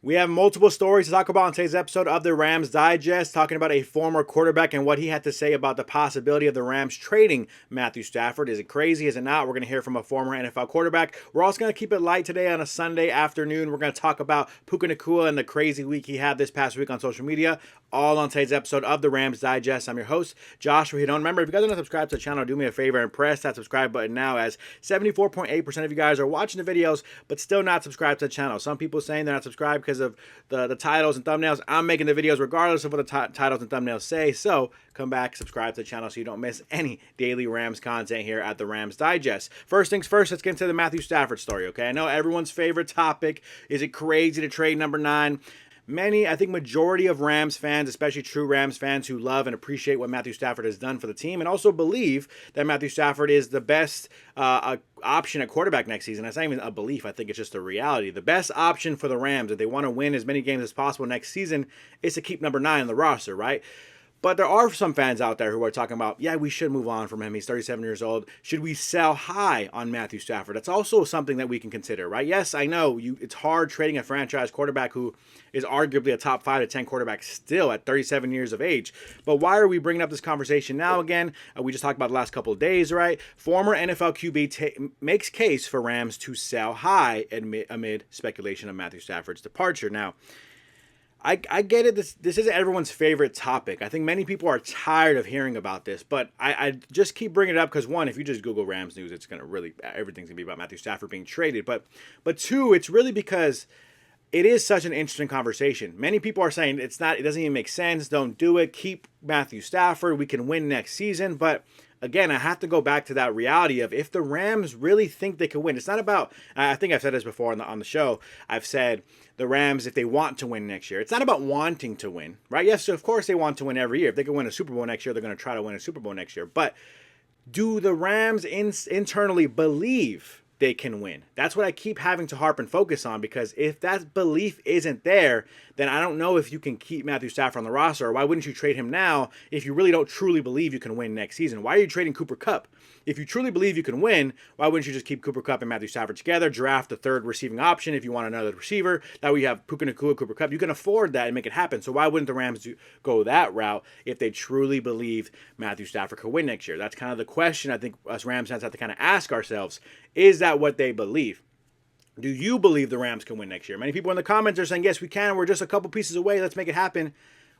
We have multiple stories to talk about in today's episode of the Rams Digest, talking about a former quarterback and what he had to say about the possibility of the Rams trading Matthew Stafford. Is it crazy? Is it not? We're going to hear from a former NFL quarterback. We're also going to keep it light today on a Sunday afternoon. We're going to talk about Puka Nacua and the crazy week he had this past week on social media, all on today's episode of the Rams Digest. I'm your host, Josh Rahidon. Remember, if you guys don't subscribe to the channel, do me a favor and press that subscribe button now, as 74.8% of you guys are watching the videos but still not subscribed to the channel. Some people saying they're not subscribed because of the titles and thumbnails. I'm making the videos regardless of what the titles and thumbnails say. So come back, subscribe to the channel so you don't miss any daily Rams content here at the Rams Digest. First things first, let's get into the Matthew Stafford story, okay? I know everyone's favorite topic. Is it crazy to trade number 9? Many, I think majority of Rams fans, especially true Rams fans who love and appreciate what Matthew Stafford has done for the team and also believe that Matthew Stafford is the best option at quarterback next season. That's not even a belief. I think it's just a reality. The best option for the Rams, if they want to win as many games as possible next season, is to keep number 9 on the roster, right? But there are some fans out there who are talking about, yeah, we should move on from him. He's 37 years old. Should we sell high on Matthew Stafford? That's also something that we can consider, right? Yes, I know it's hard trading a franchise quarterback who is arguably a top 5 to 10 quarterback still at 37 years of age. But why are we bringing up this conversation now again? We just talked about the last couple of days, right? Former NFL QB makes case for Rams to sell high amid speculation of Matthew Stafford's departure. Now, I get it. This isn't everyone's favorite topic. I think many people are tired of hearing about this, but I just keep bringing it up because, one, if you just Google Rams news, it's going to really, everything's going to be about Matthew Stafford being traded. But two, it's really because it is such an interesting conversation. Many people are saying it doesn't even make sense. Don't do it. Keep Matthew Stafford. We can win next season. But again, I have to go back to that reality of if the Rams really think they can win. It's not about, I think I've said this before on the show. I've said the Rams, if they want to win next year, it's not about wanting to win, right? Yes, of course they want to win every year. If they can win a Super Bowl next year, they're going to try to win a Super Bowl next year. But do the Rams internally believe they can win? That's what I keep having to harp and focus on, because if that belief isn't there, then I don't know if you can keep Matthew Stafford on the roster, or why wouldn't you trade him now if you really don't truly believe you can win next season? Why are you trading Cooper Kupp? If you truly believe you can win, why wouldn't you just keep Cooper Kupp and Matthew Stafford together, draft the third receiving option if you want another receiver? That way you have Puka Nacua, Cooper Kupp. You can afford that and make it happen. So why wouldn't the Rams go that route if they truly believe Matthew Stafford could win next year? That's kind of the question I think us Rams fans have to kind of ask ourselves. Is that what they believe? Do you believe the Rams can win next year? Many people in the comments are saying, yes, we can. We're just a couple pieces away. Let's make it happen.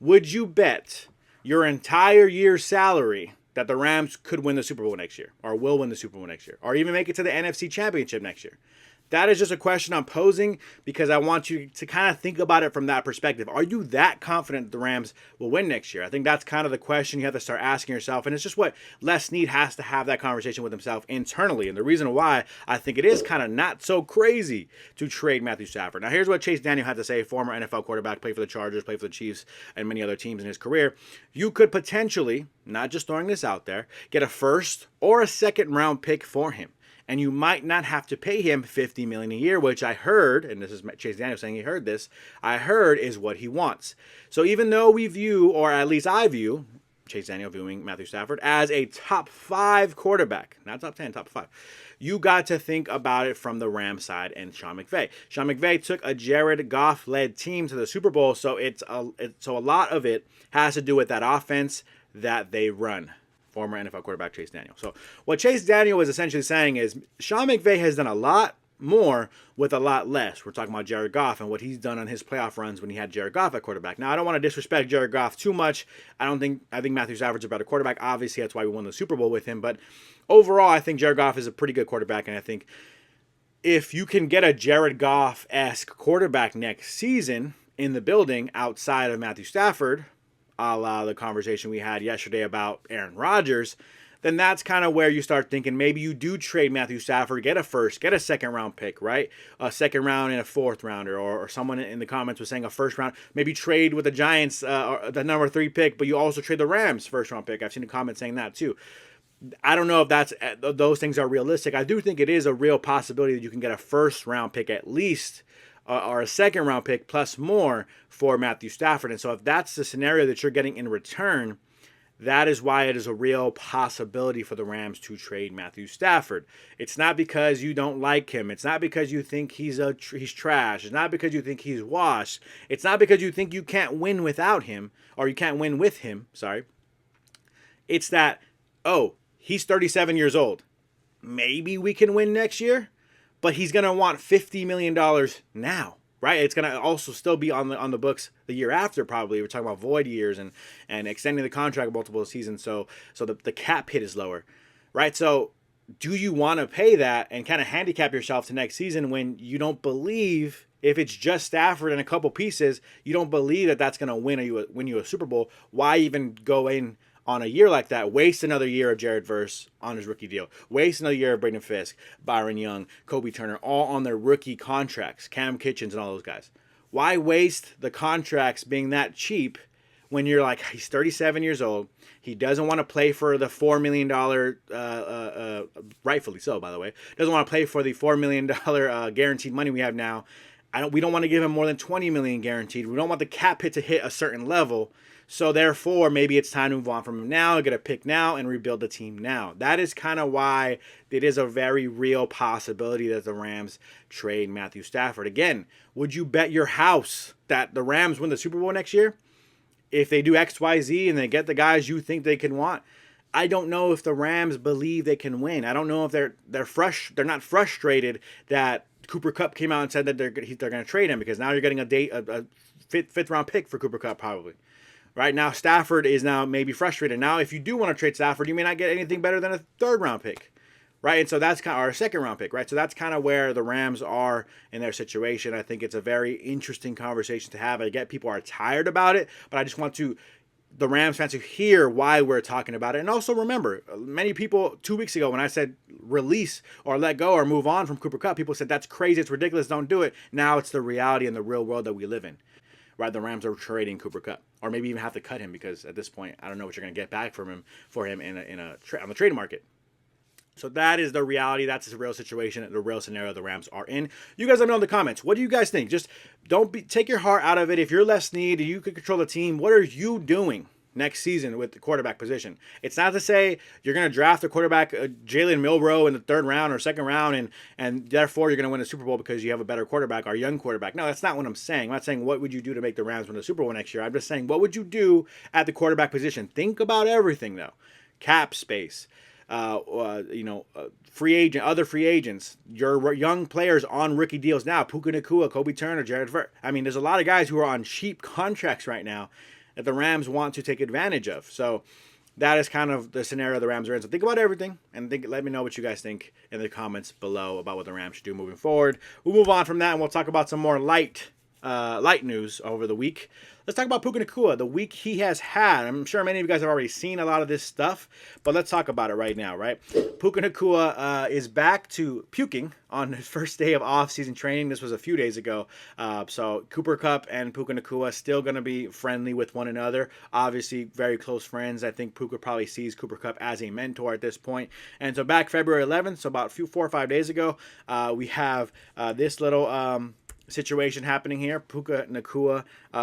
Would you bet your entire year's salary that the Rams could win the Super Bowl next year, or will win the Super Bowl next year, or even make it to the NFC Championship next year? That is just a question I'm posing because I want you to kind of think about it from that perspective. Are you that confident the Rams will win next year? I think that's kind of the question you have to start asking yourself. And it's just what Les Snead has to have that conversation with himself internally. And the reason why I think it is kind of not so crazy to trade Matthew Stafford. Now, here's what Chase Daniel had to say, former NFL quarterback, played for the Chargers, played for the Chiefs, and many other teams in his career. You could potentially, not just throwing this out there, get a first or a second round pick for him. And you might not have to pay him $50 million a year, which I heard, and this is Chase Daniel saying he heard this, I heard is what he wants. So even though we view, or at least I view, Chase Daniel viewing Matthew Stafford as a top 5 quarterback, not top 10, top 5, you got to think about it from the Rams side and Sean McVay. Sean McVay took a Jared Goff-led team to the Super Bowl, so so a lot of it has to do with that offense that they run. Former NFL quarterback Chase Daniel. So what Chase Daniel is essentially saying is Sean McVay has done a lot more with a lot less. We're talking about Jared Goff and what he's done on his playoff runs when he had Jared Goff at quarterback. Now, I don't want to disrespect Jared Goff too much. I think Matthew Stafford's a better quarterback. Obviously, that's why we won the Super Bowl with him. But overall, I think Jared Goff is a pretty good quarterback. And I think if you can get a Jared Goff-esque quarterback next season in the building outside of Matthew Stafford, a la the conversation we had yesterday about Aaron Rodgers, then that's kind of where you start thinking maybe you do trade Matthew Stafford, get a first, get a second round pick, right? A second round and a fourth rounder, or someone in the comments was saying a first round, maybe trade with the Giants, the number 3 pick, but you also trade the Rams first round pick. I've seen a comment saying that too. I don't know if those things are realistic. I do think it is a real possibility that you can get a first round pick at least, or a second round pick plus more for Matthew Stafford. And so if that's the scenario that you're getting in return, That is why it is a real possibility for the Rams to trade Matthew Stafford. It's not because you don't like him. It's not because you think he's trash. It's not because you think he's washed. It's not because you think you can't win without him, or you can't win with him. Sorry. It's that, oh, he's 37 years old. Maybe we can win next year, but he's going to want $50 million now. Right, it's gonna also still be on the books the year after. Probably we're talking about void years and extending the contract multiple seasons. So the cap hit is lower, right? So do you want to pay that and kind of handicap yourself to next season when you don't believe, if it's just Stafford and a couple pieces, you don't believe that that's gonna win you a Super Bowl? Why even go in on a year like that, waste another year of Jared Verse on his rookie deal, waste another year of Braden Fisk, Byron Young, Kobe Turner, all on their rookie contracts, Cam Kitchens and all those guys? Why waste the contracts being that cheap when you're like, he's 37 years old, he doesn't want to play for the $4 million, rightfully so, by the way, doesn't want to play for the $4 million guaranteed money we have now. We don't want to give him more than $20 million guaranteed. We don't want the cap hit to hit a certain level. So therefore, maybe it's time to move on from him now, get a pick now, and rebuild the team now. That is kind of why it is a very real possibility that the Rams trade Matthew Stafford. Again, would you bet your house that the Rams win the Super Bowl next year? If they do X, Y, Z, and they get the guys you think they can want? I don't know if the Rams believe they can win. I don't know if they're not frustrated that Cooper Kupp came out and said that they're going to trade him, because now you're getting a fifth round pick for Cooper Kupp probably. Right now, Stafford is now maybe frustrated. Now, if you do want to trade Stafford, you may not get anything better than a third round pick, right? And so that's kind of our second round pick, right? So that's kind of where the Rams are in their situation. I think it's a very interesting conversation to have. I get people are tired about it, but I just want the Rams fans to hear why we're talking about it. And also remember, many people 2 weeks ago when I said release or let go or move on from Cooper Kupp, people said that's crazy, it's ridiculous, don't do it. Now it's the reality and the real world that we live in. Right, the Rams are trading Cooper Kupp, or maybe even have to cut him, because at this point, I don't know what you're going to get back from him on the trade market. So that is the reality. That's the real situation, the real scenario the Rams are in. You guys let me know in the comments. What do you guys think? Just take your heart out of it. If you're Les Snead, you could control the team. What are you doing next season with the quarterback position? It's not to say you're going to draft a quarterback, Jalen Milroe, in the third round or second round, and therefore you're going to win a Super Bowl because you have a better quarterback or a young quarterback. No, that's not what I'm saying. I'm not saying what would you do to make the Rams win the Super Bowl next year. I'm just saying, what would you do at the quarterback position? Think about everything, though. Cap space, free agent, other free agents, your young players on rookie deals now, Puka Nacua, Kobe Turner, Jared Verse. I mean, there's a lot of guys who are on cheap contracts right now that the Rams want to take advantage of. So that is kind of the scenario the Rams are in. So think about everything and let me know what you guys think in the comments below about what the Rams should do moving forward. We'll move on from that and we'll talk about some more light news over the week. Let's talk about Puka Nacua, the week he has had. I'm sure many of you guys have already seen a lot of this stuff, but let's talk about it right now, right? Puka Nacua is back to puking on his first day of off-season training. This was a few days ago. So Cooper Kupp and Puka Nacua still going to be friendly with one another. Obviously, very close friends. I think Puka probably sees Cooper Kupp as a mentor at this point. And so back February 11th, so about 4 or 5 days ago, we have this little situation happening here. Puka Nacua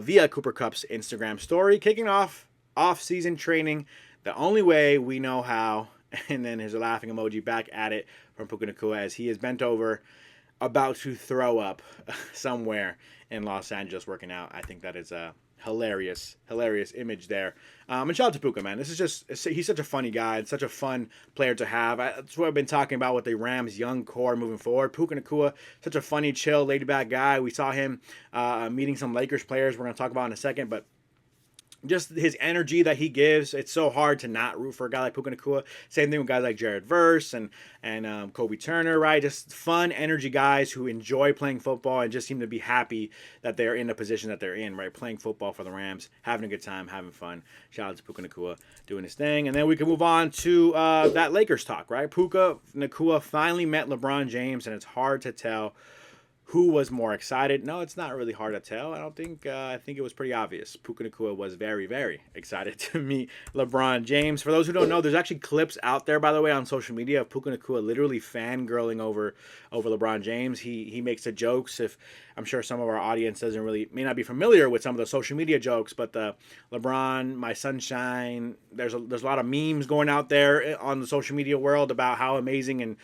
via Cooper Kupp's Instagram story, kicking off off-season training the only way we know how, and then there's a laughing emoji back at it from Puka Nacua as he is bent over about to throw up somewhere in Los Angeles working out. I think that is a hilarious image there. And shout out to Puka, man. He's such a funny guy and such a fun player to have. That's what I've been talking about with the Rams' young core moving forward. Puka Nacua, such a funny, chill, laid-back guy. We saw him meeting some Lakers players we're going to talk about in a second, but just his energy that he gives, it's so hard to not root for a guy like Puka Nacua. Same thing with guys like Jared Verse and Kobe Turner, right? Just fun energy guys who enjoy playing football and just seem to be happy that they're in the position that they're in, right? Playing football for the Rams, having a good time, having fun. Shout out to Puka Nacua doing his thing. And then we can move on to that Lakers talk, right? Puka Nacua finally met LeBron James, and it's hard to tell Who was more excited? No, it's not really hard to tell. I don't think. I think it was pretty obvious. Puka Nacua was very, very excited to meet LeBron James. For those who don't know, there's actually clips out there, by the way, on social media of Puka Nacua literally fangirling over LeBron James. He makes the jokes. If I'm sure some of our audience may not be familiar with some of the social media jokes, but the LeBron, my sunshine. There's a lot of memes going out there on the social media world about how amazing and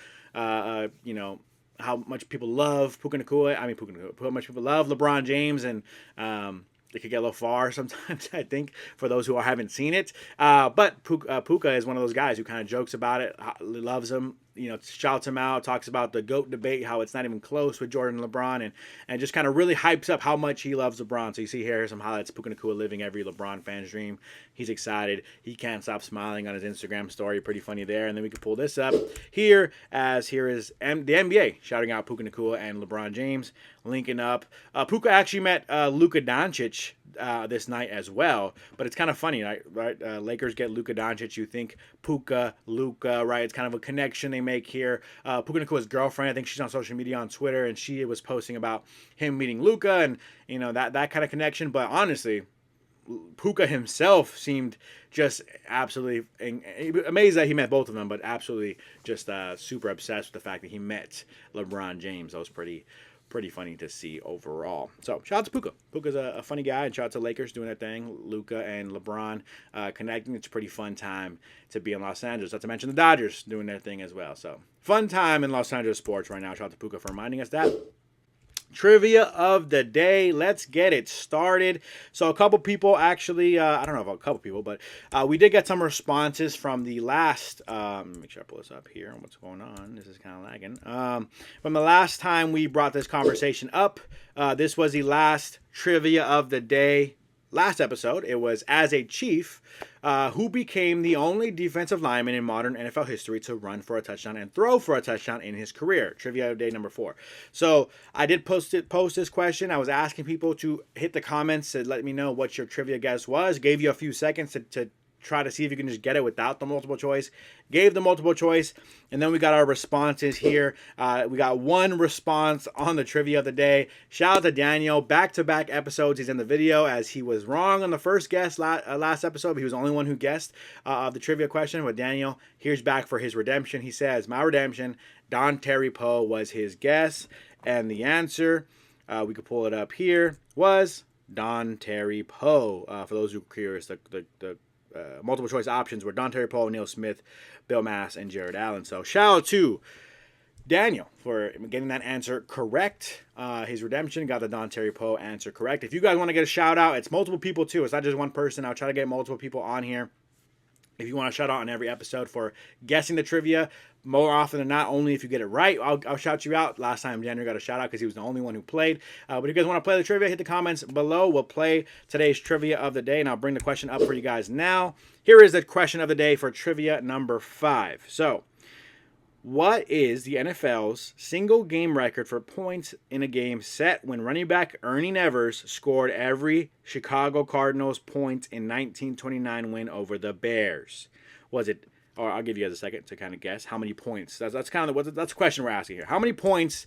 how much people love Puka Nacua. I mean, Puka Nacua. How much people love LeBron James, and it could get a little far sometimes, I think, for those who haven't seen it. But Puka is one of those guys who kind of jokes about it, loves him, shouts him out, talks about the GOAT debate, how it's not even close with Jordan and LeBron, and just kind of really hypes up how much he loves LeBron. So you see here some highlights. Puka Nacua living every LeBron fan's dream. He's excited. He can't stop smiling on his Instagram story. Pretty funny there. And then we can pull this up here is the NBA shouting out Puka Nacua and LeBron James linking up. Puka actually met Luka Doncic this night as well, but it's kind of funny, right? Lakers get Luka Doncic. You think Puka, Luka, right? It's kind of a connection they make here. Puka Nacua's girlfriend, I think she's on social media on Twitter, and she was posting about him meeting Luka and that kind of connection. But honestly, Puka himself seemed just absolutely amazed that he met both of them, but absolutely just super obsessed with the fact that he met LeBron James. That was pretty funny to see overall. So shout out to Puka. Puka's a funny guy, and shout out to Lakers doing their thing. Luka and LeBron connecting. It's a pretty fun time to be in Los Angeles. Not to mention the Dodgers doing their thing as well. So fun time in Los Angeles sports right now. Shout out to Puka for reminding us that. Trivia of the day. Let's get it started. So a couple people actually, I don't know about a couple people, but we did get some responses from the last, make sure I pull this up here. What's going on? This is kind of lagging. From the last time we brought this conversation up, this was the last trivia of the day. Last episode, it was as a Chief, who became the only defensive lineman in modern NFL history to run for a touchdown and throw for a touchdown in his career. Trivia of day number 4. So I did post this question. I was asking people to hit the comments to let me know what your trivia guess was. Gave you a few seconds to try to see if you can just get it without the multiple choice. Gave the multiple choice, and then we got our responses here. We got one response on the trivia of the day. Shout out to Daniel. Back-to-back episodes he's in the video, as he was wrong on the first guess last episode, but he was the only one who guessed the trivia question. But Daniel, here's back for his redemption. He says, my redemption, Don Terry Poe was his guess, and the answer, we could pull it up here, was Don Terry Poe. For those who are curious, the multiple choice options were Don Terry Poe, Neil Smith, Bill Mass, and Jared Allen. So shout out to Daniel for getting that answer correct. His redemption got the Don Terry Poe answer correct. If you guys want to get a shout out, it's multiple people too. It's not just one person. I'll try to get multiple people on here. If you want to shout out on every episode for guessing the trivia, more often than not, only if you get it right, I'll shout you out. Last time Daniel got a shout out because he was the only one who played. But if you guys want to play the trivia, hit the comments below. We'll play today's trivia of the day, and I'll bring the question up for you guys now. Here is the question of the day for trivia number 5. So, what is the NFL's single game record for points in a game set when running back Ernie Nevers scored every Chicago Cardinals points in 1929 win over the Bears? Was it, or I'll give you guys a second to kind of guess how many points. That's kind of that's the question we're asking here. How many points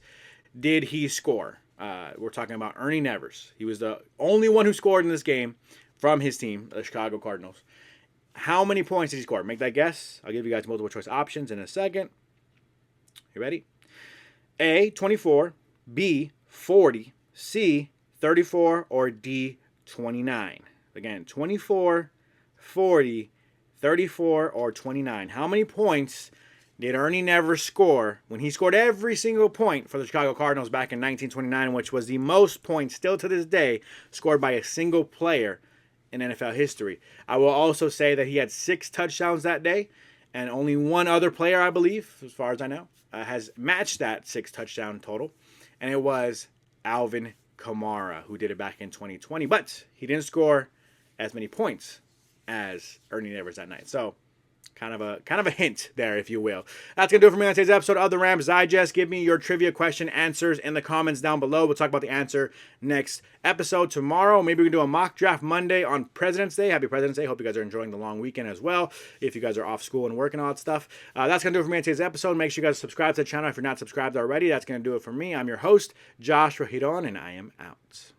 did he score? We're talking about Ernie Nevers. He was the only one who scored in this game from his team, the Chicago Cardinals. How many points did he score? Make that guess. I'll give you guys multiple choice options in a second. You ready? A, 24, B, 40, C, 34, or D, 29. Again, 24, 40, 34, or 29. How many points did Ernie Nevers score when he scored every single point for the Chicago Cardinals back in 1929, which was the most points still to this day scored by a single player in NFL history? I will also say that he had 6 touchdowns that day, and only one other player, I believe, as far as I know, has matched that 6 touchdown total, and it was Alvin Kamara, who did it back in 2020, but he didn't score as many points as Ernie Nevers that night. So kind of a hint there, if you will. That's going to do it for me on today's episode of the Rams Digest. Give me your trivia question answers in the comments down below. We'll talk about the answer next episode tomorrow. Maybe we can do a mock draft Monday on President's Day. Happy President's Day. Hope you guys are enjoying the long weekend as well, if you guys are off school and working all that stuff. That's going to do it for me on today's episode. Make sure you guys subscribe to the channel if you're not subscribed already. That's going to do it for me. I'm your host, Josh Rohiron, and I am out.